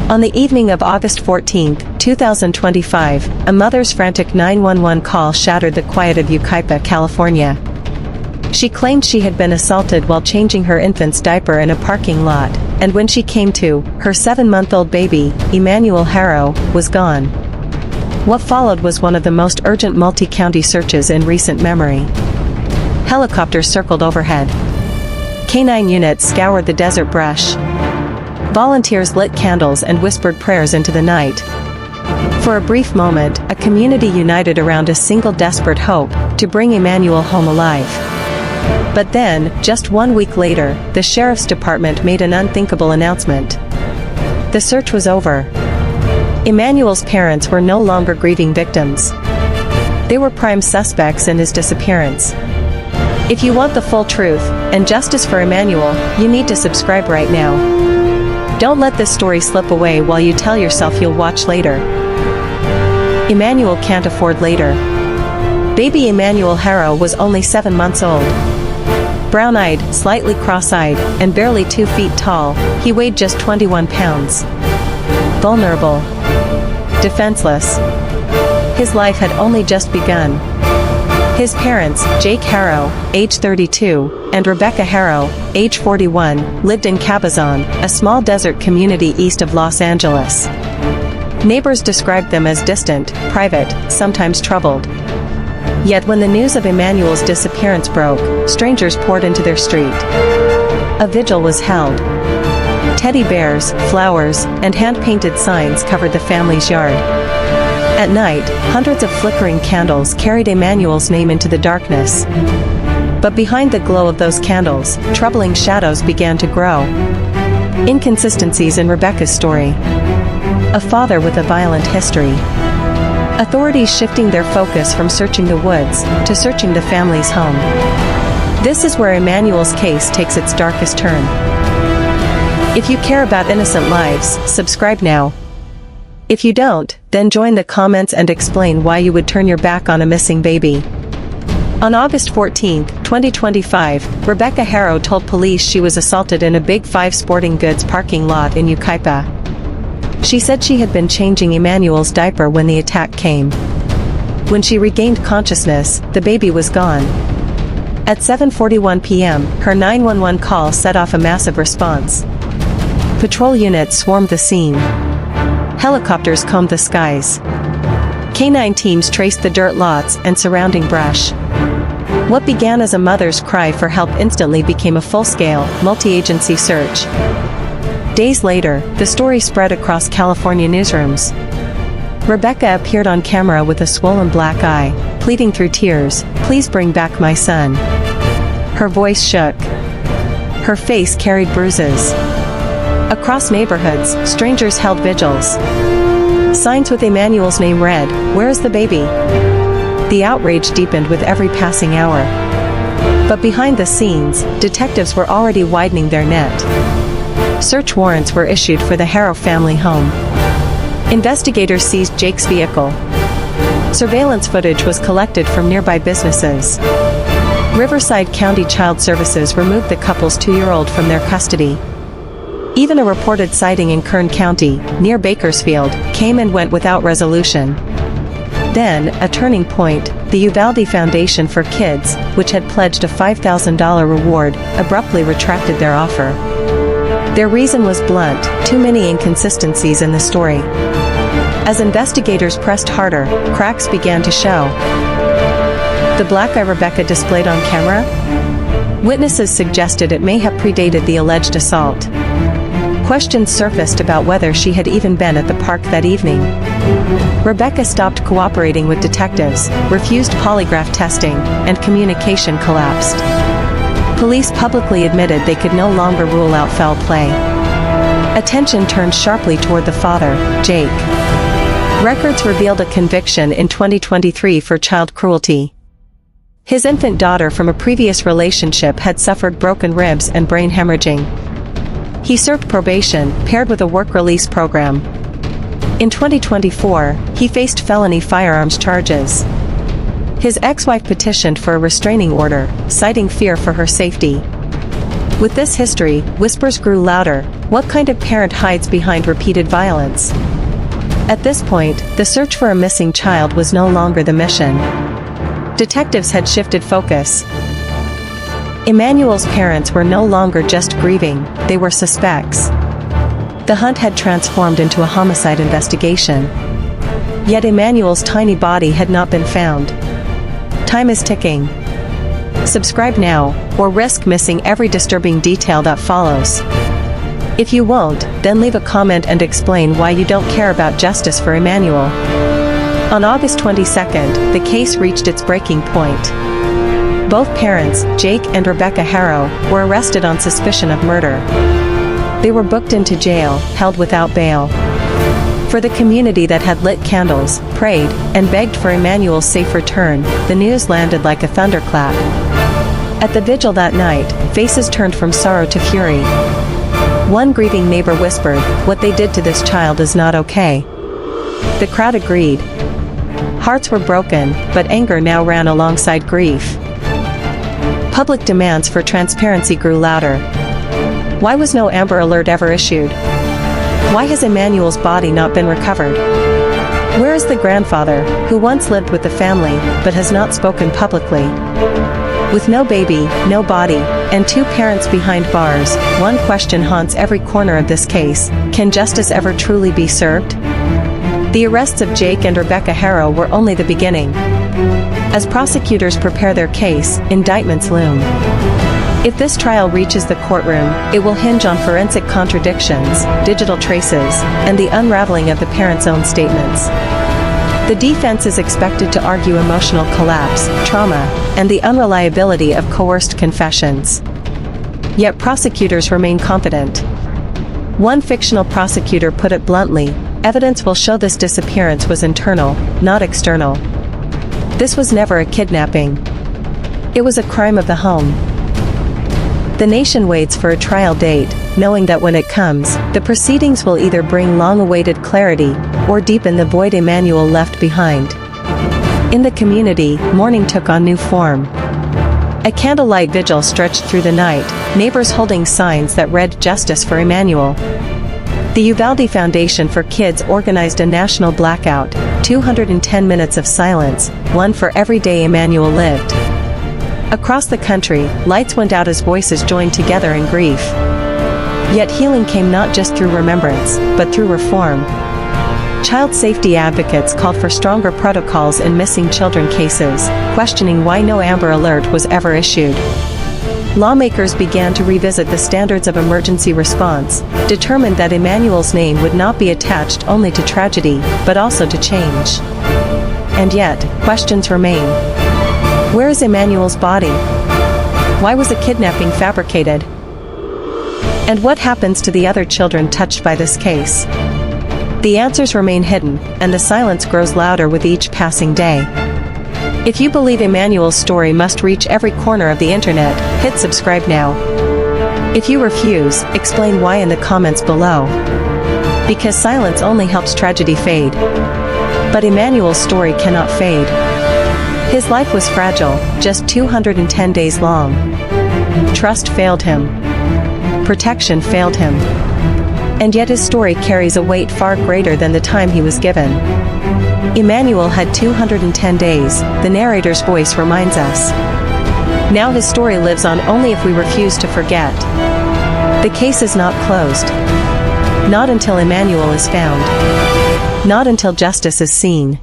On the evening of August 14, 2025, a mother's frantic 911 call shattered the quiet of Yucaipa, California. She claimed she had been assaulted while changing her infant's diaper in a parking lot, and when she came to, her 7-month-old baby, Emmanuel Haro, was gone. What followed was one of the most urgent multi-county searches in recent memory. Helicopters circled overhead. Canine units scoured the desert brush. Volunteers lit candles and whispered prayers into the night. For a brief moment, a community united around a single desperate hope, to bring Emmanuel home alive. But then, just 1 week later, the sheriff's department made an unthinkable announcement. The search was over. Emmanuel's parents were no longer grieving victims. They were prime suspects in his disappearance. If you want the full truth, and justice for Emmanuel, you need to subscribe right now. Don't let this story slip away while you tell yourself you'll watch later. Emmanuel can't afford later. Baby Emmanuel Haro was only 7 months old. Brown-eyed, slightly cross-eyed, and barely 2 feet tall, he weighed just 21 pounds. Vulnerable. Defenseless. His life had only just begun. His parents, Jake Haro, age 32, and Rebecca Haro, age 41, lived in Cabazon, a small desert community east of Los Angeles. Neighbors described them as distant, private, sometimes troubled. Yet when the news of Emmanuel's disappearance broke, strangers poured into their street. A vigil was held. Teddy bears, flowers, and hand-painted signs covered the family's yard. At night, hundreds of flickering candles carried Emmanuel's name into the darkness. But behind the glow of those candles, troubling shadows began to grow. Inconsistencies in Rebecca's story. A father with a violent history. Authorities shifting their focus from searching the woods, to searching the family's home. This is where Emmanuel's case takes its darkest turn. If you care about innocent lives, subscribe now. If you don't, then join the comments and explain why you would turn your back on a missing baby. On August 14, 2025, Rebecca Haro told police she was assaulted in a Big 5 sporting goods parking lot in Yucaipa. She said she had been changing Emmanuel's diaper when the attack came. When she regained consciousness, the baby was gone. At 7:41 p.m., her 911 call set off a massive response. Patrol units swarmed the scene. Helicopters combed the skies. Canine teams traced the dirt lots and surrounding brush. What began as a mother's cry for help instantly became a full-scale, multi-agency search. Days later, the story spread across California newsrooms. Rebecca appeared on camera with a swollen black eye, pleading through tears, "Please bring back my son." Her voice shook. Her face carried bruises. Across neighborhoods, strangers held vigils. Signs with Emmanuel's name read, "Where is the baby?" The outrage deepened with every passing hour. But behind the scenes, detectives were already widening their net. Search warrants were issued for the Haro family home. Investigators seized Jake's vehicle. Surveillance footage was collected from nearby businesses. Riverside County Child Services removed the couple's 2-year-old from their custody. Even a reported sighting in Kern County, near Bakersfield, came and went without resolution. Then, a turning point, the Uvalde Foundation for Kids, which had pledged a $5,000 reward, abruptly retracted their offer. Their reason was blunt: too many inconsistencies in the story. As investigators pressed harder, cracks began to show. The black eye Rebecca displayed on camera? Witnesses suggested it may have predated the alleged assault. Questions surfaced about whether she had even been at the park that evening. Rebecca stopped cooperating with detectives, refused polygraph testing, and communication collapsed. Police publicly admitted they could no longer rule out foul play. Attention turned sharply toward the father, Jake. Records revealed a conviction in 2023 for child cruelty. His infant daughter from a previous relationship had suffered broken ribs and brain hemorrhaging. He served probation, paired with a work release program. In 2024, he faced felony firearms charges. His ex-wife petitioned for a restraining order, citing fear for her safety. With this history, whispers grew louder. What kind of parent hides behind repeated violence? At this point, the search for a missing child was no longer the mission. Detectives had shifted focus. Emmanuel's parents were no longer just grieving, they were suspects. The hunt had transformed into a homicide investigation. Yet Emmanuel's tiny body had not been found. Time is ticking. Subscribe now, or risk missing every disturbing detail that follows. If you won't, then leave a comment and explain why you don't care about justice for Emmanuel. On August 22nd, the case reached its breaking point. Both parents, Jake and Rebecca Haro, were arrested on suspicion of murder. They were booked into jail, held without bail. For the community that had lit candles, prayed, and begged for Emmanuel's safe return, the news landed like a thunderclap. At the vigil that night, faces turned from sorrow to fury. One grieving neighbor whispered, "What they did to this child is not okay." The crowd agreed. Hearts were broken, but anger now ran alongside grief. Public demands for transparency grew louder. Why was no Amber Alert ever issued? Why has Emmanuel's body not been recovered? Where is the grandfather, who once lived with the family, but has not spoken publicly? With no baby, no body, and two parents behind bars, one question haunts every corner of this case: can justice ever truly be served? The arrests of Jake and Rebecca Haro were only the beginning. As prosecutors prepare their case, indictments loom. If this trial reaches the courtroom, it will hinge on forensic contradictions, digital traces, and the unraveling of the parents' own statements. The defense is expected to argue emotional collapse, trauma, and the unreliability of coerced confessions. Yet prosecutors remain confident. One fictional prosecutor put it bluntly: evidence will show this disappearance was internal, not external. This was never a kidnapping. It was a crime of the home. The nation waits for a trial date, knowing that when it comes, the proceedings will either bring long-awaited clarity, or deepen the void Emmanuel left behind. In the community, mourning took on new form. A candlelight vigil stretched through the night, neighbors holding signs that read "Justice for Emmanuel." The Uvalde Foundation for Kids organized a national blackout, 210 minutes of silence, one for every day Emmanuel lived. Across the country, lights went out as voices joined together in grief. Yet healing came not just through remembrance, but through reform. Child safety advocates called for stronger protocols in missing children cases, questioning why no Amber Alert was ever issued. Lawmakers began to revisit the standards of emergency response, determined that Emmanuel's name would not be attached only to tragedy, but also to change. And yet, questions remain. Where is Emmanuel's body? Why was a kidnapping fabricated? And what happens to the other children touched by this case? The answers remain hidden, and the silence grows louder with each passing day. If you believe Emmanuel's story must reach every corner of the internet, hit subscribe now. If you refuse, explain why in the comments below. Because silence only helps tragedy fade. But Emmanuel's story cannot fade. His life was fragile, just 210 days long. Trust failed him. Protection failed him. And yet his story carries a weight far greater than the time he was given. Emmanuel had 210 days, the narrator's voice reminds us. Now his story lives on only if we refuse to forget. The case is not closed. Not until Emmanuel is found. Not until justice is seen.